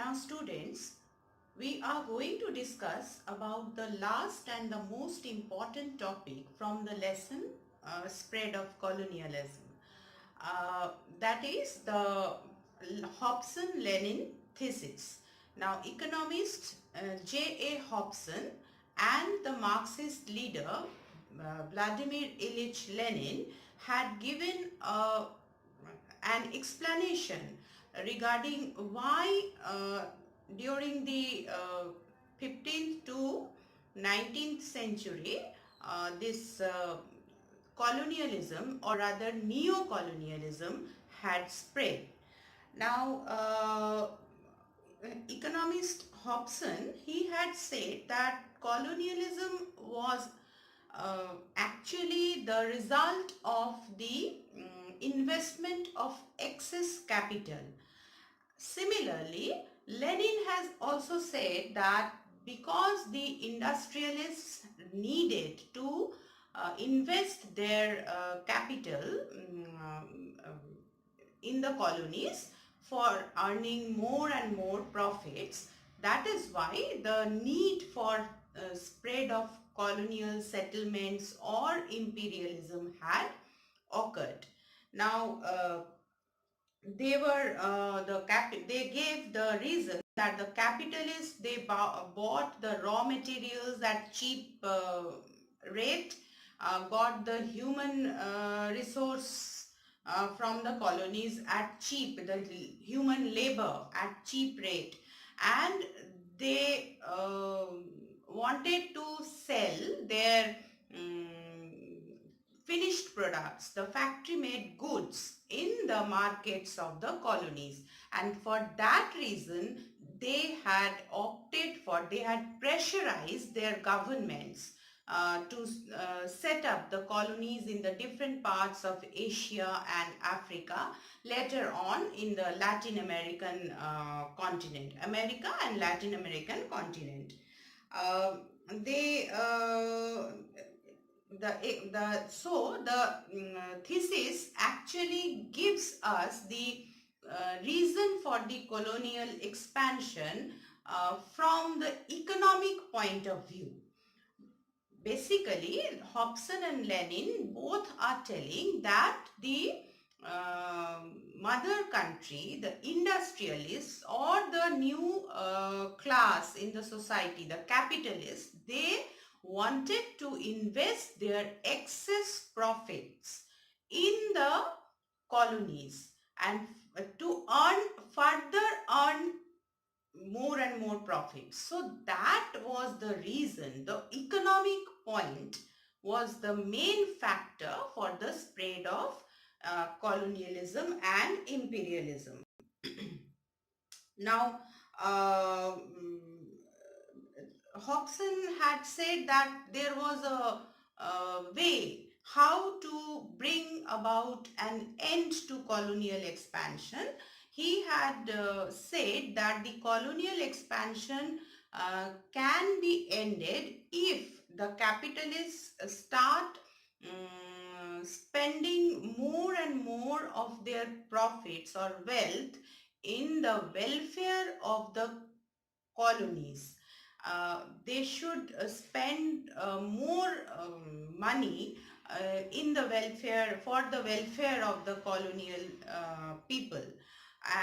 Now students, we are going to discuss about the last and the most important topic from the lesson spread of colonialism. That is the Hobson-Lenin thesis. Now economist J.A. Hobson and the Marxist leader Vladimir Ilyich Lenin had given an explanation regarding why during the 15th to 19th century this colonialism, or rather neo-colonialism, had spread. Now economist Hobson, he had said that colonialism was actually the result of the investment of excess capital. Similarly, Lenin has also said that because the industrialists needed to invest their capital in the colonies for earning more and more profits, that is why the need for spread of colonial settlements or imperialism had occurred. Now they gave the reason that the capitalists, they bought the raw materials at cheap rate, got the human resource from the colonies at cheap, the human labor at cheap rate, and they wanted to sell their finished products, the factory made goods, in the markets of the colonies. And for that reason, they had pressurized their governments to set up the colonies in the different parts of Asia and Africa, later on in the Latin American continent, America and Latin American continent. The thesis actually gives us the reason for the colonial expansion from the economic point of view. Basically, Hobson and Lenin both are telling that the mother country, the industrialists, or the new class in the society, the capitalists, they wanted to invest their excess profits in the colonies and to further earn more and more profits. So that was the reason. The economic point was the main factor for the spread of colonialism and imperialism. Now Hobson had said that there was a way how to bring about an end to colonial expansion. He had said that the colonial expansion can be ended if the capitalists start spending more and more of their profits or wealth in the welfare of the colonies. They should spend more money in the welfare, for the welfare of the colonial people,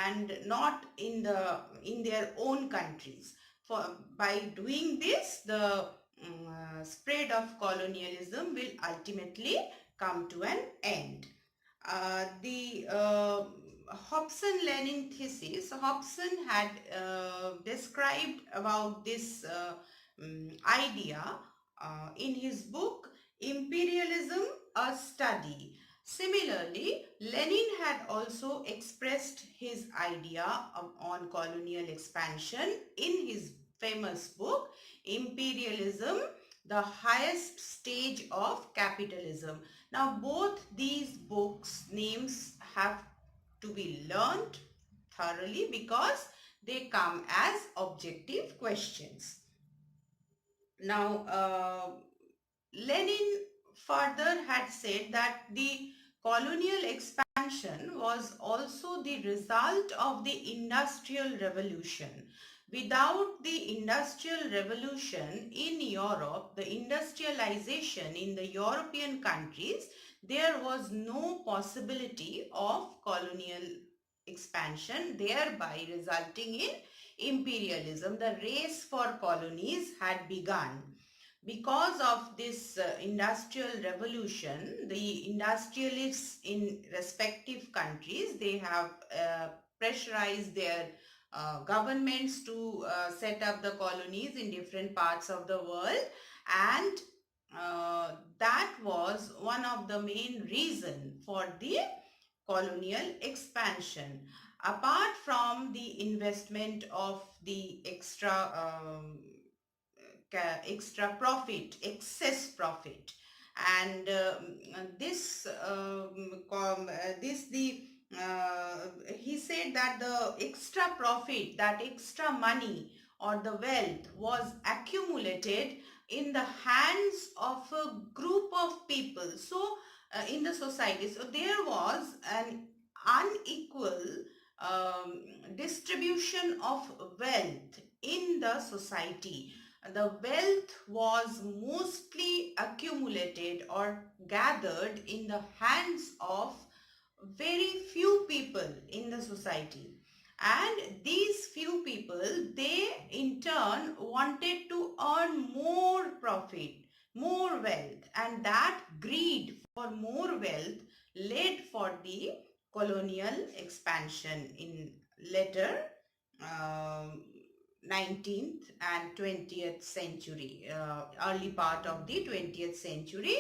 and not in their own countries. By doing this, the spread of colonialism will ultimately come to an end. The Hobson-Lenin thesis, Hobson had described about this idea in his book Imperialism, a Study. Similarly, Lenin had also expressed his idea on colonial expansion in his famous book Imperialism, the Highest Stage of Capitalism. Now both these books' names have to be learned thoroughly because they come as objective questions. Now Lenin further had said that the colonial expansion expansion was also the result of the Industrial Revolution. Without the Industrial Revolution in Europe, the industrialization in the European countries, there was no possibility of colonial expansion, thereby resulting in imperialism. The race for colonies had begun. Because of this industrial revolution, the industrialists in respective countries, they have pressurized their governments to set up the colonies in different parts of the world, and that was one of the main reason for the colonial expansion. Apart from the investment of the extra profit, excess profit, and he said that the extra profit, that extra money or the wealth was accumulated in the hands of a group of people. So in the society, so there was an unequal distribution of wealth in the society. The wealth was mostly accumulated or gathered in the hands of very few people in the society. And these few people, they in turn wanted to earn more profit, more wealth, and that greed for more wealth led for the colonial expansion in later 19th and 20th century, early part of the 20th century,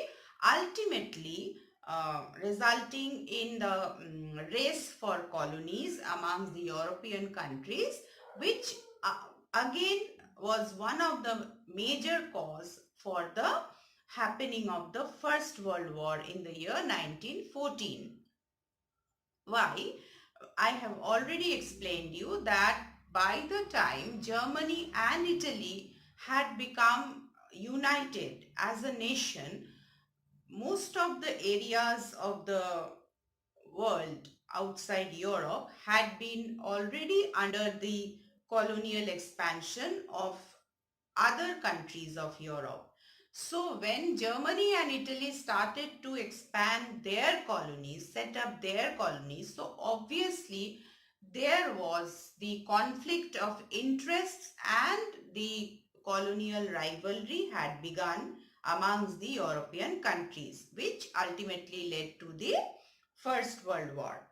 ultimately resulting in the race for colonies amongst the European countries, which again was one of the major cause for the happening of the First World War in the year 1914. Why? I have already explained you that by the time Germany and Italy had become united as a nation, most of the areas of the world outside Europe had been already under the colonial expansion of other countries of Europe. So when Germany and Italy started to expand their colonies, set up their colonies, so obviously there was the conflict of interests and the colonial rivalry had begun amongst the European countries, which ultimately led to the First World War.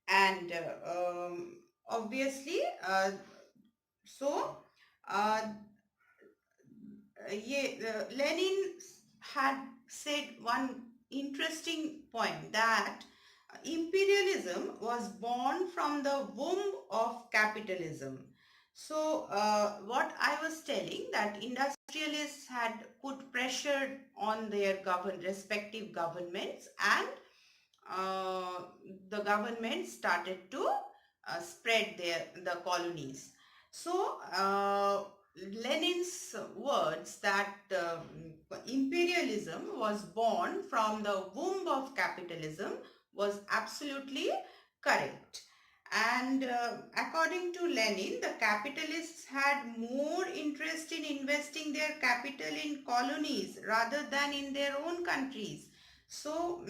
And obviously, so Lenin had said one interesting point, that imperialism was born from the womb of capitalism. So what I was telling, that industrialists had put pressure on their respective governments, and the government started to spread the colonies. So Lenin's words that imperialism was born from the womb of capitalism was absolutely correct. And according to Lenin, the capitalists had more interest in investing their capital in colonies rather than in their own countries. So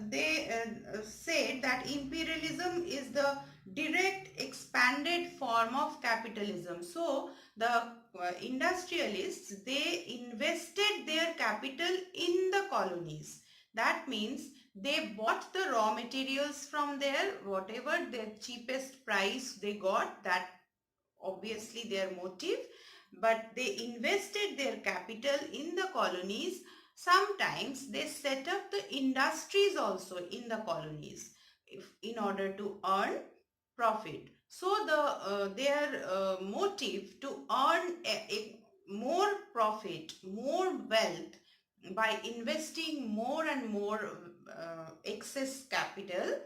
they said that imperialism is the direct expanded form of capitalism. So the industrialists, they invested their capital in the colonies. That means they bought the raw materials from there, whatever the cheapest price they got, that obviously their motive, but they invested their capital in the colonies. Sometimes they set up the industries also in the colonies in order to earn profit. So their motive to earn more profit, more wealth by investing more and more excess capital,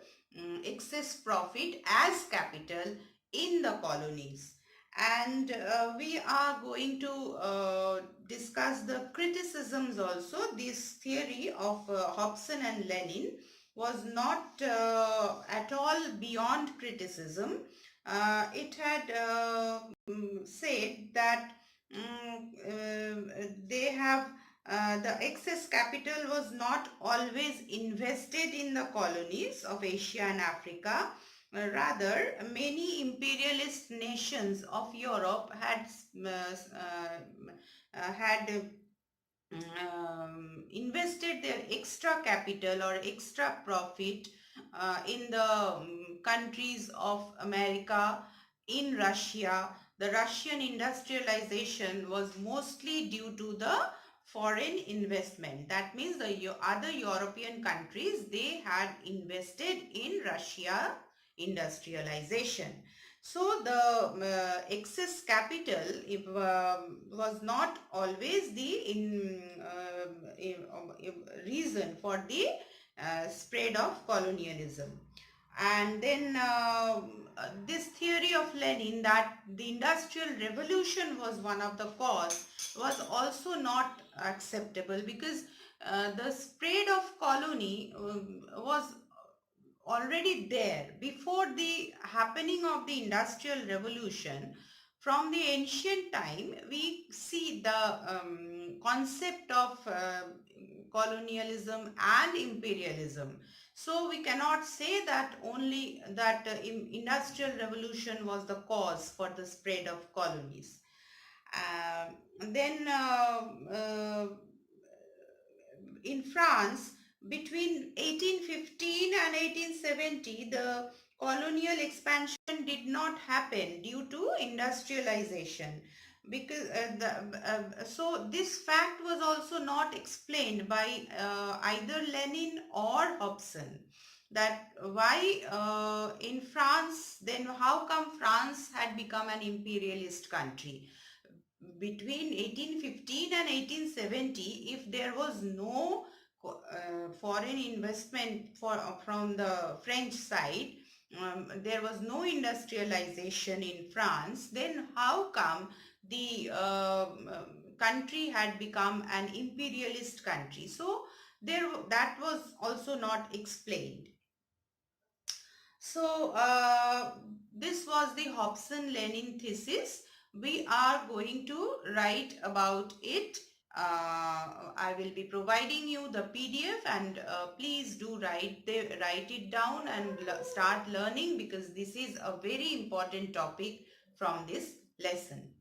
excess profit as capital in the colonies. And we are going to discuss the criticisms also. This theory of Hobson and Lenin was not at all beyond criticism. It had said that they have the excess capital was not always invested in the colonies of Asia and Africa. Rather, many imperialist nations of Europe had invested their extra capital or extra profit in the countries of America, in Russia. The Russian industrialization was mostly due to the foreign investment. That means the other European countries, they had invested in Russia industrialization. So the excess capital was not always the reason for the spread of colonialism. And then this theory of Lenin that the Industrial Revolution was one of the cause was also not acceptable, because the spread of colony was already there before the happening of the Industrial Revolution. From the ancient time, we see the concept of colonialism and imperialism. So we cannot say that only that Industrial Revolution was the cause for the spread of colonies. Then in France, between 1815 and 1870, the colonial expansion did not happen due to industrialization. Because so this fact was also not explained by either Lenin or Hobson, that why in France, then how come France had become an imperialist country between 1815 and 1870. If there was no foreign investment from the French side, there was no industrialization in France, then how come the country had become an imperialist country? So that was also not explained. So this was the Hobson-Lenin thesis. We are going to write about it. I will be providing you the PDF, and please do write it down and start learning, because this is a very important topic from this lesson.